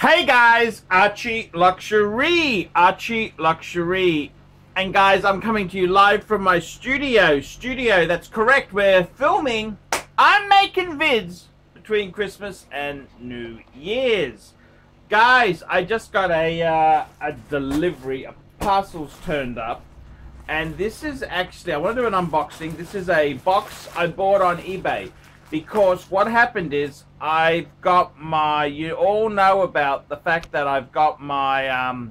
Hey guys, ArchieLuxury, ArchieLuxury. And guys, I'm coming to you live from my studio, that's correct, we're filming, I'm making vids between Christmas and New Year's. Guys, I just got a delivery, a parcel's turned up. And this is actually, I want to do an unboxing. This is a box I bought on eBay. Because what happened is, I've got my, you all know about the fact that I've got my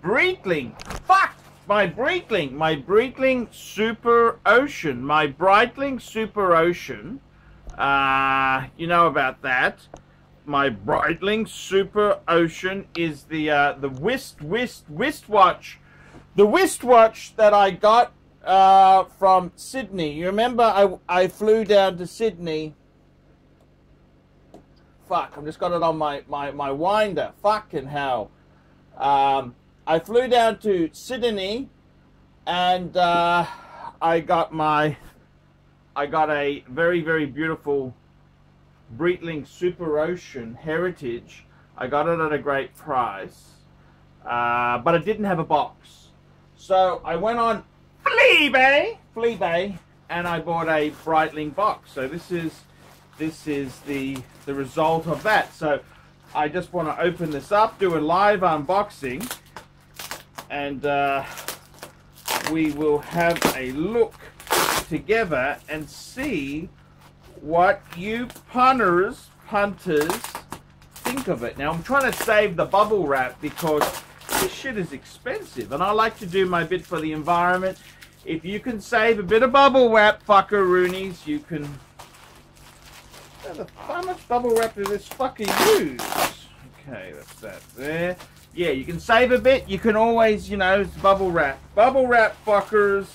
Breitling, my Breitling Super Ocean, you know about that. My Breitling Super Ocean is the wristwatch, the wristwatch that I got from Sydney. You remember I flew down to Sydney. Fuck, I've just got it on my winder. Fucking hell. I flew down to Sydney and I got a very beautiful Breitling Super Ocean Heritage. I got it at a great price, but it didn't have a box. So I went on Fleabay, and I bought a Breitling box. So this is the result of that. So I just want to open this up, do a live unboxing, and we will have a look together and see what you punters think of it. Now I'm trying to save the bubble wrap because this shit is expensive, and I like to do my bit for the environment. If you can save a bit of bubble wrap, fuckeroonies, you can. How much bubble wrap does this fucker use? Okay, that's that there. Yeah, you can save a bit. You can always, you know, it's bubble wrap. Bubble wrap, fuckers.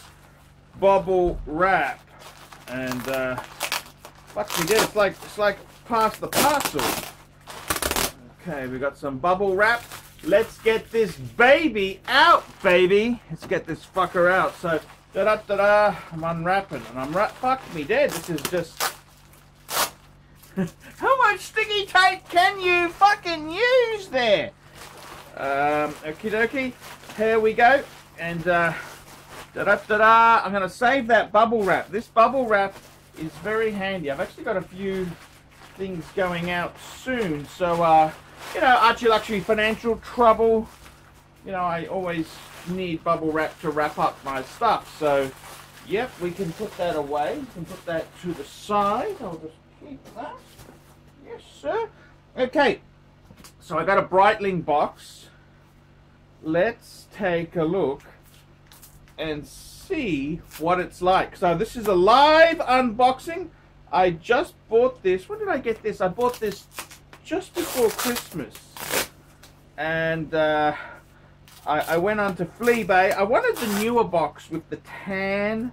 Bubble wrap. And fuck me dead. It's like pass the parcel. Okay, we got some bubble wrap. Let's get this baby out, baby. Let's get this fucker out. So, da-da-da-da, I'm unwrapping, and fuck me dead. This is just... How much sticky tape can you fucking use there? Okie dokie. Here we go. And, da-da-da-da, I'm going to save that bubble wrap. This bubble wrap is very handy. I've actually got a few things going out soon. So, you know, ArchieLuxury financial trouble. You know, I always need bubble wrap to wrap up my stuff. So, yep, we can put that away. We can put that to the side. I'll just keep that. Yes, sir. Okay, so I got a Breitling box. Let's take a look and see what it's like. So this is a live unboxing. I just bought this. When did I get this? I bought this just before Christmas, and I went on to Fleabay. I wanted the newer box with the tan,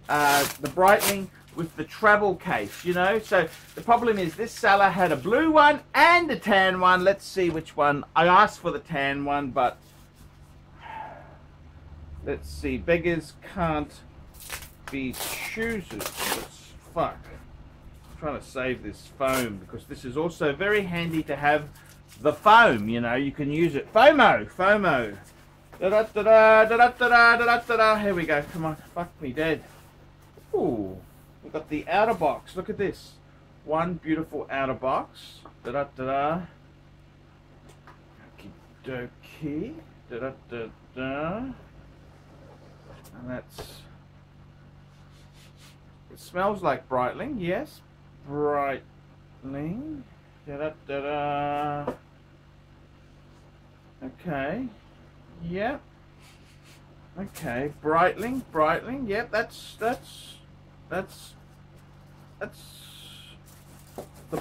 the Breitling with the travel case, you know. So the problem is this seller had a blue one and a tan one. Let's see which one. I asked for the tan one, but let's see. Beggars can't be choosers. Fuck. Trying to save this foam because this is also very handy to have the foam, you know. You can use it. FOMO. Da-da-da-da. Here we go. Come on. Fuck me dead. Ooh. We've got the outer box. Look at this. One beautiful outer box. Da-da-da-da. Okie dokie. Da-da-da-da. And that's... It smells like Breitling, yes. Breitling. Da-da-da-da. Okay. Yep. Okay. Breitling. Yep. That's the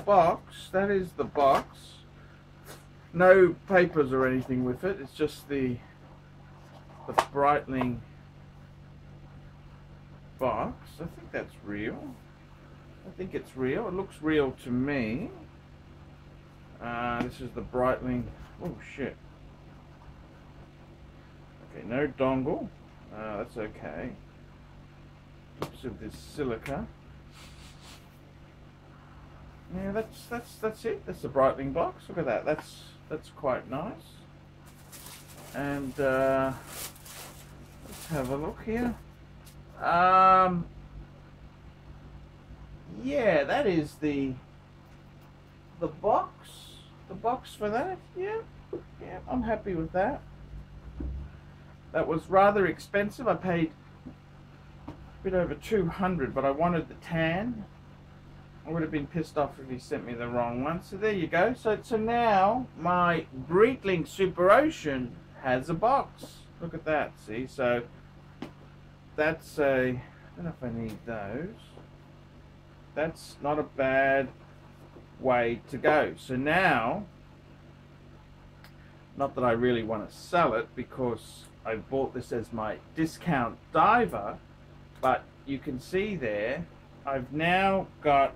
box. That is the box. No papers or anything with it. It's just the Breitling box. I think that's real. I think it's real. It looks real to me. This is the Breitling. Oh shit. Okay, no dongle. That's okay. Tips of this silica. Yeah, that's it. That's the Breitling box. Look at that. That's quite nice. And let's have a look here. Yeah, that is the box. The box for that. Yeah, I'm happy with that. That was rather expensive. I paid a bit over 200, but I wanted the tan. I would have been pissed off if he sent me the wrong one. So there you go. So now my Breitling Super Ocean has a box. Look at that. See, so that's a. I don't know if I need those. That's not a bad way to go. So now, not that I really want to sell it because I bought this as my discount diver, but you can see there I've now got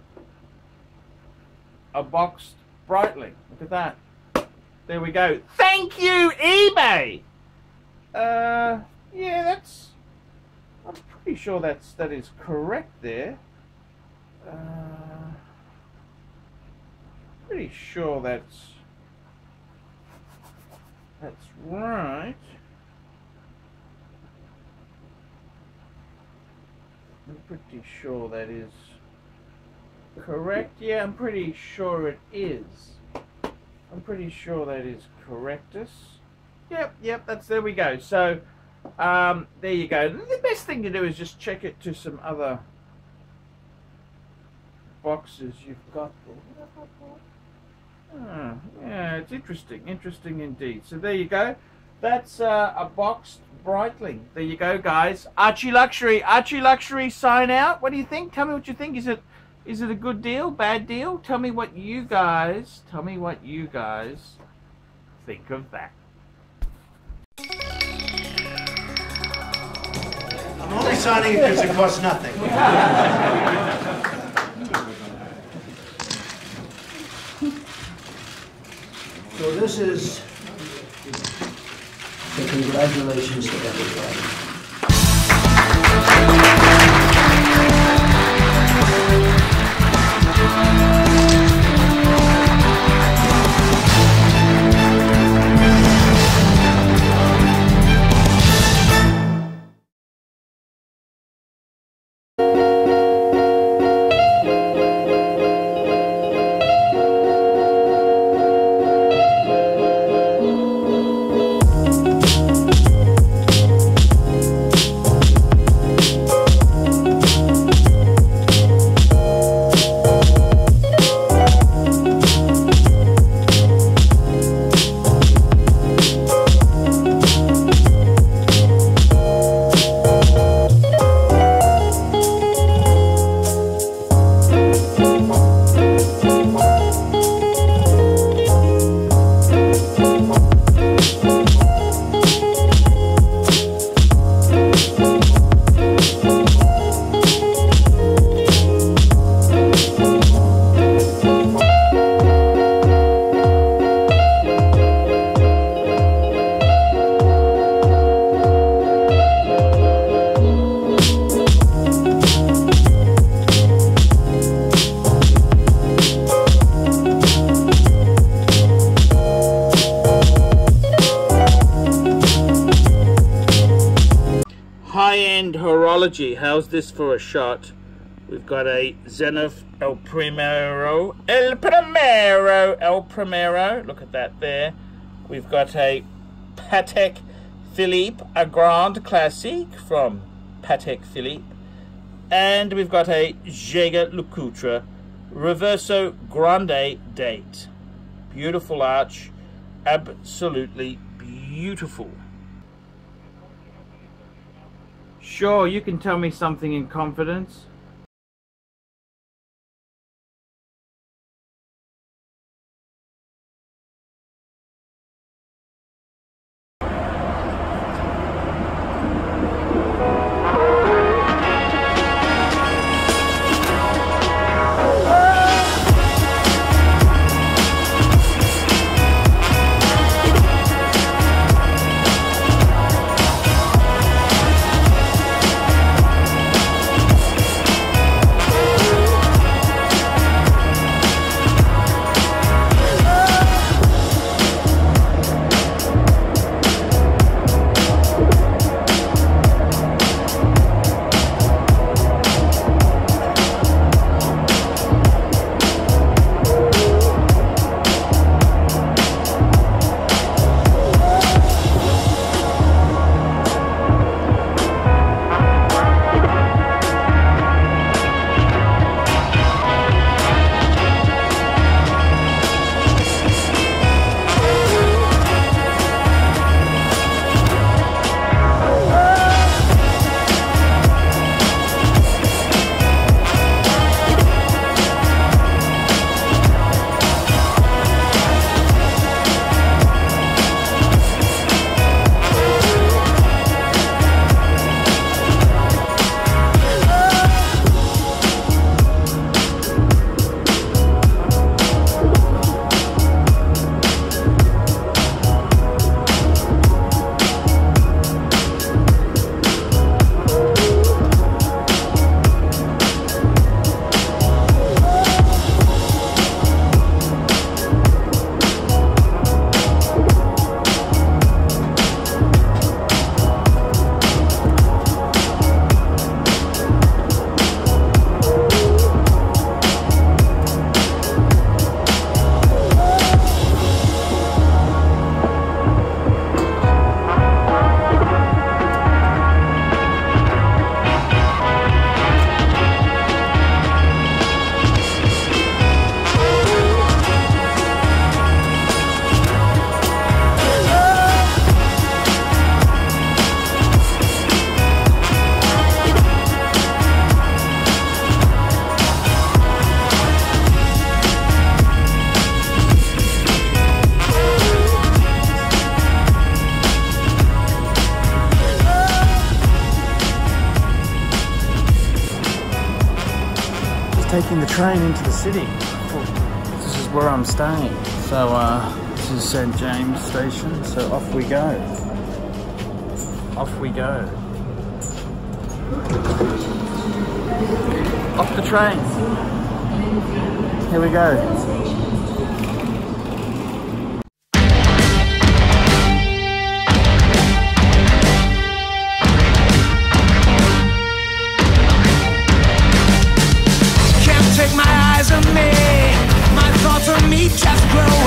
a boxed Breitling. Look at that. There we go. Thank you, eBay. Yeah, that's. I'm pretty sure that is correct there. Pretty sure that's right. I'm pretty sure that is correct. Yeah, I'm pretty sure it is. I'm pretty sure that is correctus. Yep, there we go. So, there you go. The best thing to do is just check it to some other boxes you've got there. Yeah, it's interesting indeed. So there you go. That's a boxed Breitling. There you go, guys. ArchieLuxury sign out. What do you think? Tell me what you think. Is it a good deal, bad deal? Tell me what you guys think of that. I'm only signing it because it costs nothing. So this is the congratulations to everybody. High-end horology. How's this for a shot? We've got a Zenith El Primero. Look at that there. We've got a Patek Philippe, a Grand Classique from Patek Philippe. And we've got a Jaeger-LeCoultre Reverso Grande date. Beautiful arch. Absolutely beautiful. Sure, you can tell me something in confidence. taking the train into the city. This is where I'm staying. So this is St. James Station. So off we go. Off we go. Off the train. Here we go. Take my eyes on me, my thoughts on me just grow.